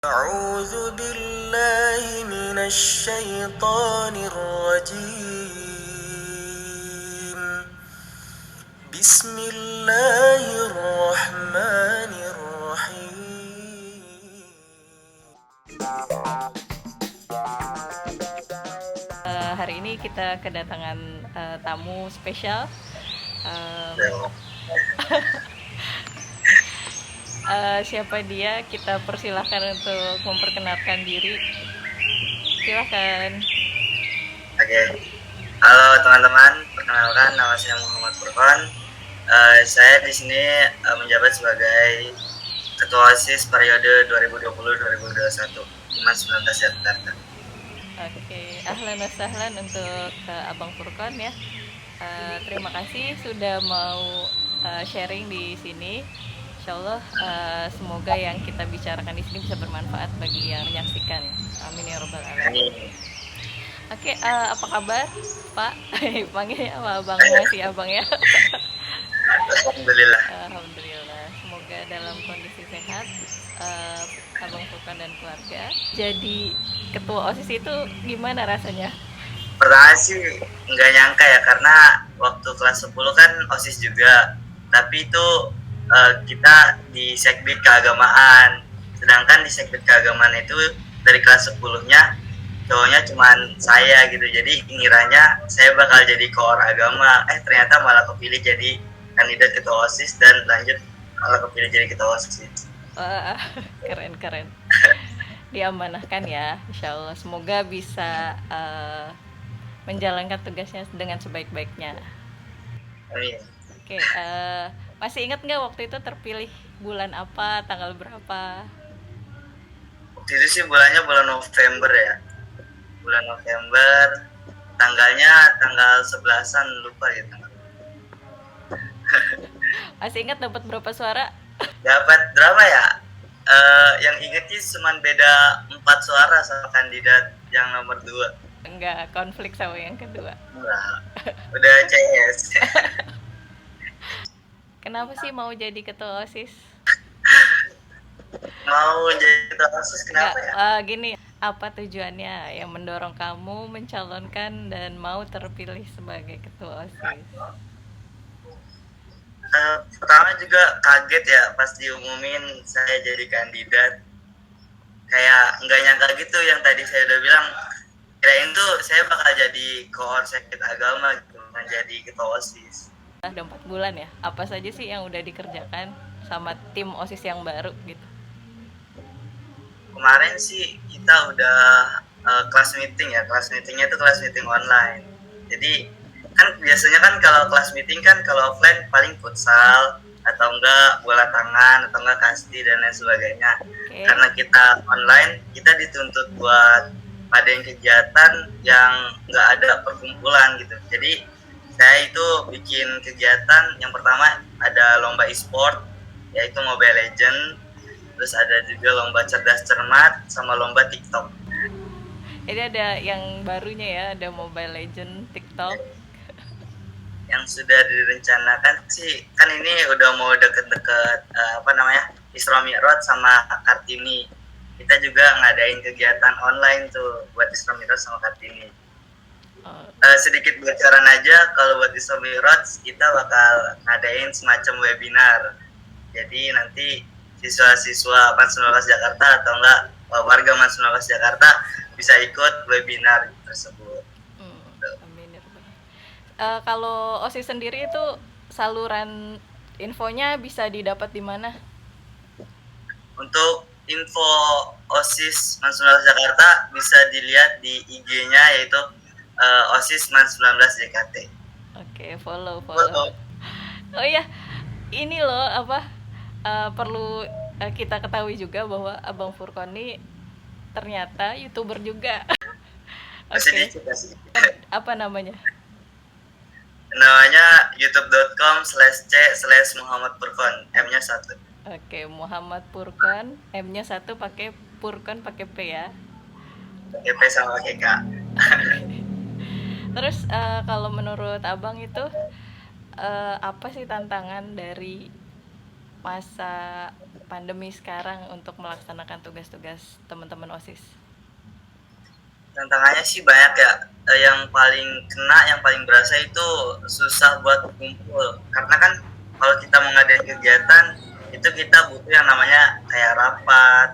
أعوذ بالله من الشيطان الرجيم. بسم الله الرحمن الرحيم. Hari ini kita kedatangan tamu spesial. Siapa dia? Kita persilahkan untuk memperkenalkan diri. Silahkan. Oke, halo teman-teman, perkenalkan nama saya Muhammad Furqan. Saya di sini menjabat sebagai Ketua OSIS periode 2020-2021 Iman 19 Jakarta. Oke, ahlan wa sahlan untuk Abang Furqan ya. Terima kasih sudah mau sharing di sini. Insyaallah semoga yang kita bicarakan di sini bisa bermanfaat bagi yang menyaksikan. Amin ya robbal alamin. Oke, apa kabar Pak? Panggilnya apa Abang? Masih Abang ya. Alhamdulillah. Alhamdulillah. Semoga dalam kondisi sehat Abang Furqan dan keluarga. Jadi ketua OSIS itu gimana rasanya? Pertama sih nggak nyangka ya, karena waktu kelas 10 kan OSIS juga, tapi itu kita di sekbid keagamaan, sedangkan di sekbid keagamaan itu dari kelas 10-nya cowoknya cuman saya gitu, jadi ngiranya saya bakal jadi koor agama, ternyata malah kepilih jadi kandidat ketua OSIS dan lanjut malah kepilih jadi ketua OSIS. Wah, keren. Diamanahkan ya, insyaallah. Semoga bisa menjalankan tugasnya dengan sebaik-baiknya. Amin. Oke, masih ingat nggak waktu itu terpilih bulan apa, tanggal berapa? Waktu itu sih bulannya bulan November ya, bulan November, tanggalnya tanggal 11-an, lupa gitu. Masih ingat dapat berapa suara? Dapat berapa ya? Yang inget sih cuma beda 4 suara sama kandidat yang nomor 2. Enggak konflik sama yang kedua. Nah, udah CS. Kenapa sih mau jadi ketua OSIS? Mau jadi ketua OSIS kenapa Nggak, ya? gini, apa tujuannya yang mendorong kamu mencalonkan dan mau terpilih sebagai ketua OSIS? Pertama juga kaget ya pas diumumin saya jadi kandidat. Kayak nggak nyangka gitu, yang tadi saya udah bilang, kirain tuh saya bakal jadi koor sekbid agama gitu, bukan jadi ketua OSIS. Udah 4 bulan ya, apa saja sih yang udah dikerjakan sama tim OSIS yang baru gitu? Kemarin sih kita udah kelas meeting ya, kelas meetingnya itu kelas meeting online. Jadi kan biasanya kan kalau kelas meeting kan kalau offline paling futsal atau enggak bola tangan atau enggak kasti dan lain sebagainya. Oke. Karena kita online, kita dituntut buat ngadain kegiatan yang enggak ada perkumpulan gitu. Jadi saya itu bikin kegiatan, yang pertama ada lomba e-sport yaitu Mobile Legend, terus ada juga lomba cerdas cermat sama lomba TikTok. Jadi ada yang barunya ya, ada Mobile Legend, TikTok. Yang sudah direncanakan sih kan ini udah mau deket-deket Isra Mi'raj sama Kartini. Kita juga ngadain kegiatan online tuh buat Isra Mi'raj sama Kartini. Sedikit bocoran aja, kalau buat Isra Mi'raj kita bakal ngadain semacam webinar. Jadi nanti siswa-siswa MAN 19 Jakarta atau enggak warga MAN 19 Jakarta bisa ikut webinar tersebut. Amin ya Rabbal. Kalau OSIS sendiri itu saluran infonya bisa didapat di mana? Untuk info OSIS MAN 19 Jakarta bisa dilihat di IG-nya, yaitu OSIS MAN 19 JKT. Oke, follow. Oh iya, ini loh perlu kita ketahui juga bahwa Abang Furqan ini ternyata YouTuber juga. Oke. Apa namanya? Namanya youtube.com/c/Muhammad Furqan, M-nya 1. Oke, Muhammad Furqan, M-nya 1 pakai Furqan pakai P ya. Pakai P sama pakai K. Terus kalau menurut Abang itu apa sih tantangan dari masa pandemi sekarang untuk melaksanakan tugas-tugas teman-teman OSIS? Tantangannya sih banyak ya. Yang paling kena, yang paling berasa itu susah buat kumpul. Karena kan kalau kita mengadakan kegiatan itu kita butuh yang namanya kayak rapat,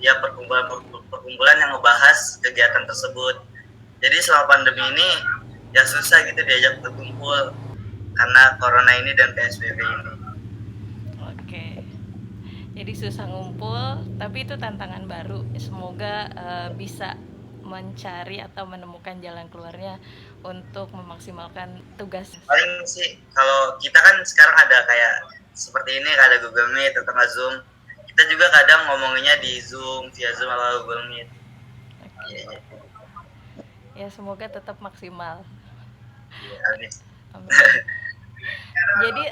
ya perkumpulan yang ngebahas kegiatan tersebut. Jadi selama pandemi ini ya susah gitu diajak berkumpul karena corona ini dan PSBB ini. Oke. Jadi susah ngumpul, tapi itu tantangan baru. Semoga bisa mencari atau menemukan jalan keluarnya untuk memaksimalkan tugas. Paling sih kalau kita kan sekarang ada kayak seperti ini, ada Google Meet atau nggak Zoom. Kita juga kadang ngomonginnya di Zoom, via Zoom atau Google Meet. Oke. Ya semoga tetap maksimal. Ya, amin. Amin. Jadi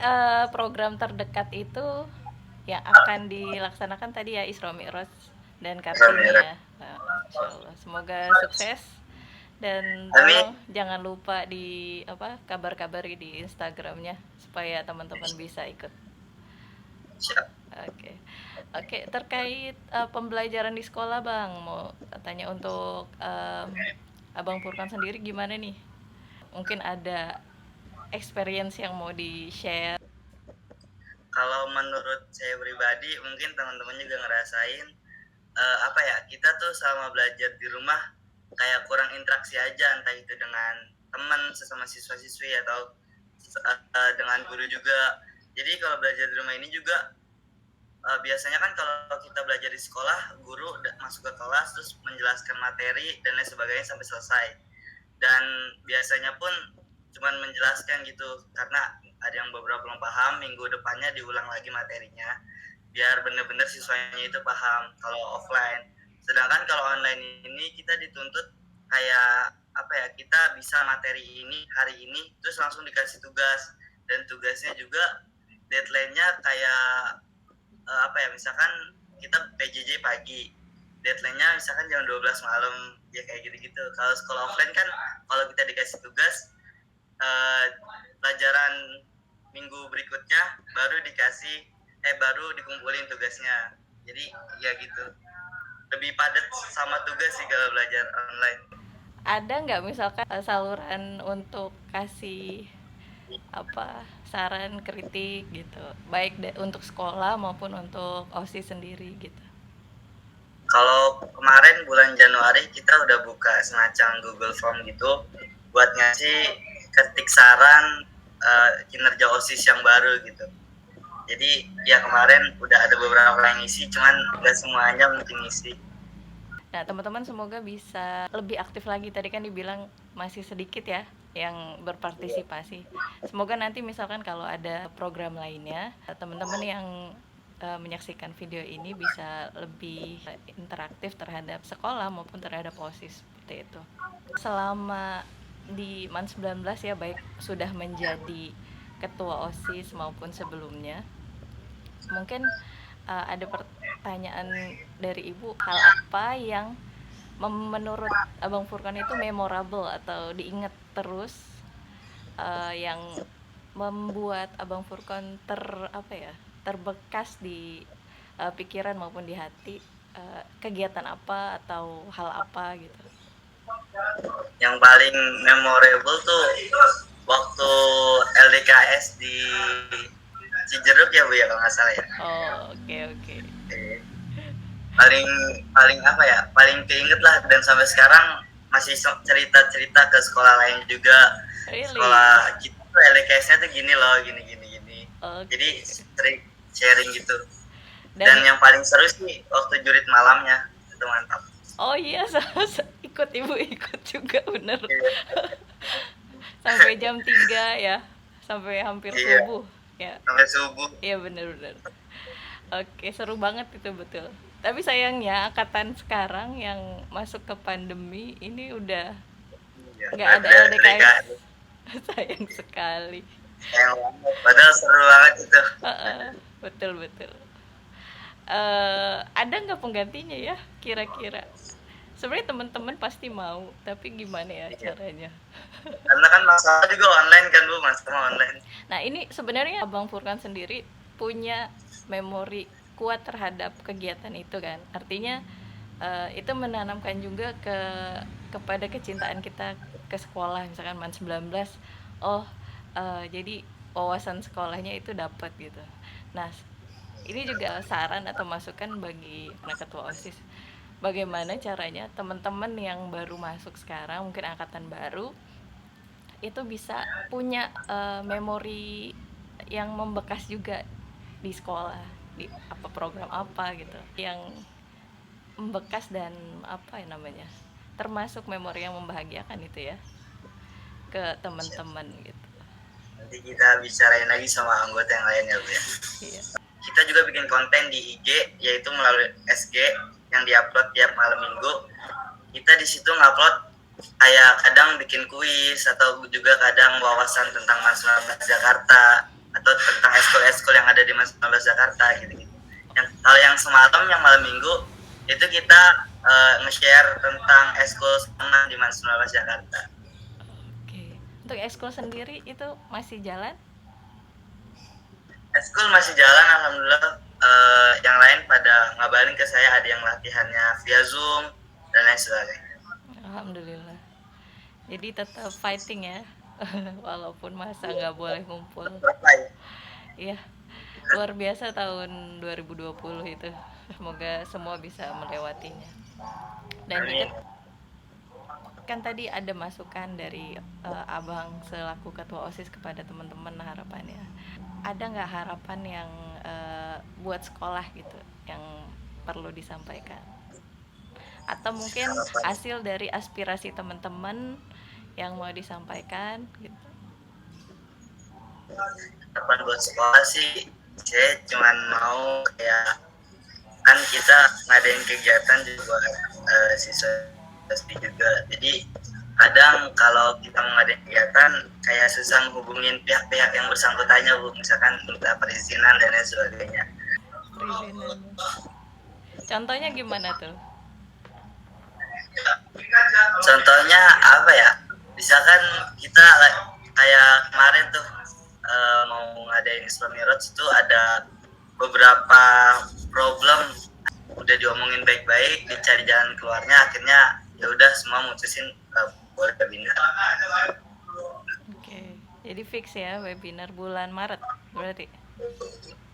program terdekat itu yang akan dilaksanakan tadi ya Isra Mi'raj dan Kartini ya. Insyaallah semoga sukses dan tolong jangan lupa di kabar-kabari di Instagramnya supaya teman-teman bisa ikut. Oke, terkait pembelajaran di sekolah Bang, mau tanya untuk Abang Furkan sendiri gimana nih? Mungkin ada experience yang mau di-share? Kalau menurut saya pribadi, mungkin teman-teman juga ngerasain kita tuh sama belajar di rumah kayak kurang interaksi aja, entah itu dengan teman sesama siswa-siswi atau dengan guru juga. Jadi kalau belajar di rumah ini juga biasanya kan kalau kita belajar di sekolah, guru masuk ke kelas terus menjelaskan materi dan lain sebagainya sampai selesai. Dan biasanya pun cuman menjelaskan gitu, karena ada yang beberapa belum paham, minggu depannya diulang lagi materinya biar benar-benar siswanya itu paham kalau offline. Sedangkan kalau online ini kita dituntut kayak kita bisa materi ini hari ini terus langsung dikasih tugas, dan tugasnya juga deadline-nya kayak misalkan kita PJJ pagi, deadline-nya misalkan jam 12 malam, ya kayak gitu-gitu. Kalau sekolah offline kan kalau kita dikasih tugas pelajaran minggu berikutnya baru dikumpulin tugasnya. Jadi ya gitu, lebih padat sama tugas sih kalau belajar online. Ada nggak misalkan saluran untuk kasih saran kritik gitu, baik untuk sekolah maupun untuk OSIS sendiri gitu? Kalau kemarin bulan Januari kita udah buka semacam Google Form gitu buat ngasih ketik saran kinerja OSIS yang baru gitu. Jadi ya kemarin udah ada beberapa yang ngisi, cuman nggak semuanya mungkin ngisi. Nah teman-teman semoga bisa lebih aktif lagi. Tadi kan dibilang masih sedikit ya yang berpartisipasi. Semoga nanti misalkan kalau ada program lainnya, teman-teman yang menyaksikan video ini bisa lebih interaktif terhadap sekolah maupun terhadap OSIS seperti itu. Selama di MAN 19 ya, baik sudah menjadi ketua OSIS maupun sebelumnya, mungkin ada pertanyaan dari Ibu, hal apa yang menurut Abang Furkan itu memorable atau diingat terus, yang membuat Abang Furkan terbekas di pikiran maupun di hati, kegiatan apa atau hal apa gitu? Yang paling memorable tuh waktu LDKS di Cijeruk ya Bu ya, kalau nggak salah ya. Oke. Paling keinget lah, dan sampai sekarang masih cerita ke sekolah lain juga. Really? Sekolah kita tuh LDKS-nya tuh gini loh, gini. Okay. Jadi sharing gitu. Dan yang paling seru sih waktu jurit malamnya, itu mantap. Oh iya, ikut Ibu ikut juga bener. Sampai jam 3 ya, sampai hampir subuh ya. Sampai subuh. Iya bener. Oke, seru banget itu, betul. Tapi sayangnya angkatan sekarang yang masuk ke pandemi ini udah nggak ada LDKS. Sayang sekali. Padahal seru banget itu. Betul. Ada nggak penggantinya ya kira-kira? Sebenarnya teman-teman pasti mau, tapi gimana ya caranya? Karena kan masalah juga online kan Bu, masalah online. Nah ini sebenarnya Abang Furkan sendiri punya memori kuat terhadap kegiatan itu kan. Artinya itu menanamkan juga kepada kecintaan kita ke sekolah, misalkan Man 19. Oh, jadi wawasan sekolahnya itu dapat gitu. Nah, ini juga saran atau masukan bagi para ketua OSIS. Bagaimana caranya teman-teman yang baru masuk sekarang, mungkin angkatan baru, itu bisa punya memori yang membekas juga di sekolah, di apa program apa gitu, yang membekas dan apa ya namanya, termasuk memori yang membahagiakan itu ya ke teman-teman gitu. Nanti kita bicarain lagi sama anggota yang lain ya Bu ya. Iya. Kita juga bikin konten di IG, yaitu melalui SG yang diupload tiap malam minggu. Kita di situ ngupload kayak kadang bikin kuis atau juga kadang wawasan tentang Mas 19 Jakarta atau tentang eskul-eskul yang ada di Mas 19 Jakarta gitu. Kalau yang semalam, yang malam minggu itu kita nge-share tentang eskul sama di Mas 19 Jakarta. Oke. Untuk ekskul sendiri itu masih jalan? Eskul masih jalan, alhamdulillah. Yang lain pada ngabarin ke saya ada yang latihannya via Zoom dan lain sebagainya. Alhamdulillah. Jadi tetap fighting ya, walaupun masa nggak boleh ngumpul. Iya, luar biasa tahun 2020 itu. Semoga semua bisa melewatinya. Dan juga kan tadi ada masukan dari Abang selaku ketua OSIS kepada teman-teman, harapannya. Ada nggak harapan yang buat sekolah gitu, yang perlu disampaikan? Atau mungkin hasil dari aspirasi teman-teman yang mau disampaikan gitu. Harapan buat sekolah sih, saya cuman mau kayak, kan kita ngadain kegiatan juga buat siswa juga. Jadi kadang kalau kita mau ngadain kegiatan kayak susah hubungin pihak-pihak yang bersangkutannya Bu, misalkan minta perizinan dan lain sebagainya. Perizinan. Contohnya gimana tuh? Contohnya apa ya? Misalkan kita kayak kemarin tuh mau ngadain Isra Mi'raj, itu ada beberapa problem udah diomongin baik-baik, dicari jalan keluarnya, akhirnya ya udah semua mutusin boleh webinar. Oke. Jadi fix ya webinar bulan Maret berarti.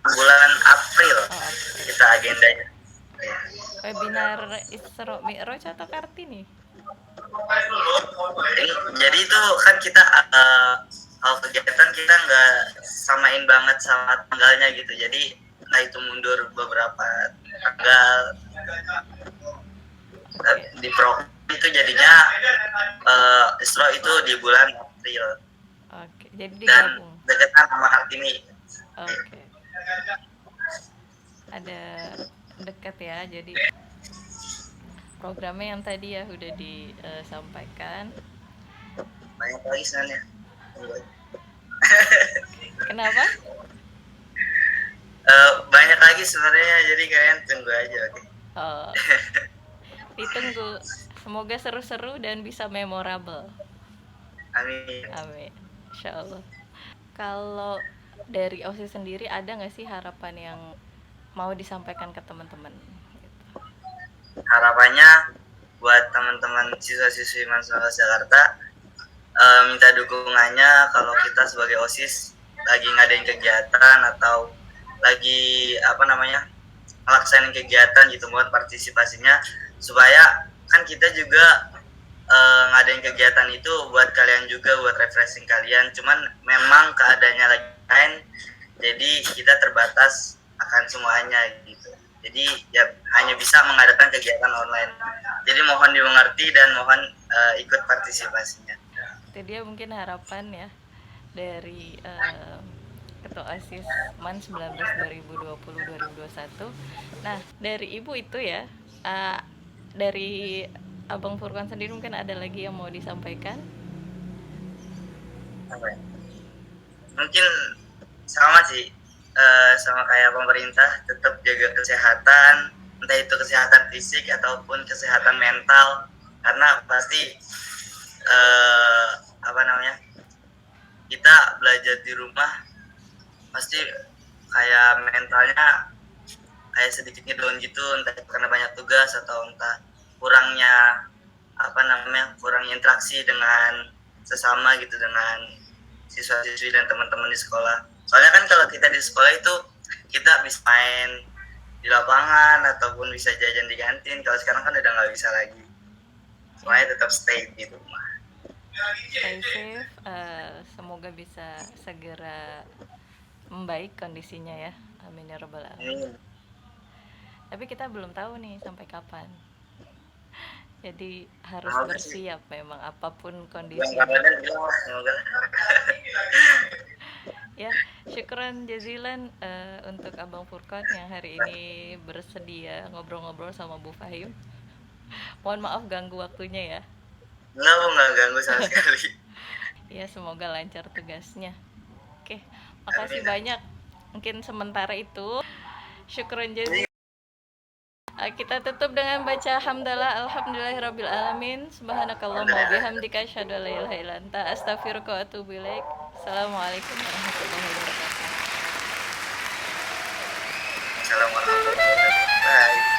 Bulan April Oh, April. kita agendanya. Webinar Isra Mi'raj atau Kartini? Jadi itu kan kita kalau kegiatan kita nggak samain banget sama tanggalnya gitu, jadi itu mundur beberapa tanggal di program itu, jadinya Isra itu di bulan April. Oke, jadi Dan digabung. deketan sama Kartini. Oke. Ada dekat ya, jadi programnya yang tadi ya udah disampaikan. Banyak lagi sebenarnya. Kenapa? Banyak lagi sebenarnya, jadi kalian tunggu aja, oke? Oh, ditunggu. Semoga seru-seru dan bisa memorable. Amin. Amin. Insya Allah. Kalau dari OSIS sendiri ada nggak sih harapan yang mau disampaikan ke teman-teman? Gitu. Harapannya buat teman-teman siswa-siswi Mas 19 Jakarta, minta dukungannya kalau kita sebagai OSIS lagi ngadain kegiatan atau lagi ngelaksanain kegiatan gitu, buat partisipasinya, supaya kan kita juga ngadain kegiatan itu buat kalian juga, buat refreshing kalian. Cuman memang keadaannya lagi lain, jadi kita terbatas akan semuanya gitu. Jadi ya hanya bisa mengadakan kegiatan online. Jadi mohon dimengerti dan mohon ikut partisipasinya. Itu dia mungkin harapan ya dari Ketua OSIS MAN 19 2020-2021. Nah, dari Ibu itu ya, dari Abang Furqan sendiri mungkin ada lagi yang mau disampaikan? Mungkin sama sih, sama kayak pemerintah, tetap jaga kesehatan, entah itu kesehatan fisik ataupun kesehatan mental, karena pasti kita belajar di rumah pasti kayak mentalnya kayak sedikit down gitu, entah karena banyak tugas atau entah kurangnya kurangnya interaksi dengan sesama gitu, dengan siswa-siswi dan teman-teman di sekolah. Soalnya kan kalau kita di sekolah itu kita bisa main di lapangan ataupun bisa jajan di kantin. Kalau sekarang kan udah nggak bisa lagi. Semuanya tetap stay di rumah. Stay safe, semoga bisa segera membaik kondisinya ya, amin ya rabbal alamin. Tapi kita belum tahu nih sampai kapan, jadi harus bersiap memang apapun kondisinya. Ya, syukran jazilan untuk Abang Furqan yang hari ini bersedia ngobrol-ngobrol sama Bu Fahim. Mohon maaf ganggu waktunya ya. Nggak ganggu sama sekali. Ya, semoga lancar tugasnya. Oke, makasih banyak. Mungkin sementara itu syukran jazilan. Kita tutup dengan baca hamdalah alhamdulillahirabbil alamin. Subhanakallahumma wa bihamdika asyhadu an la ilaha illa anta astaghfiruka wa atubu ilaik. Assalamualaikum warahmatullahi wabarakatuh. Assalamualaikum warahmatullahi wabarakatuh. Bye.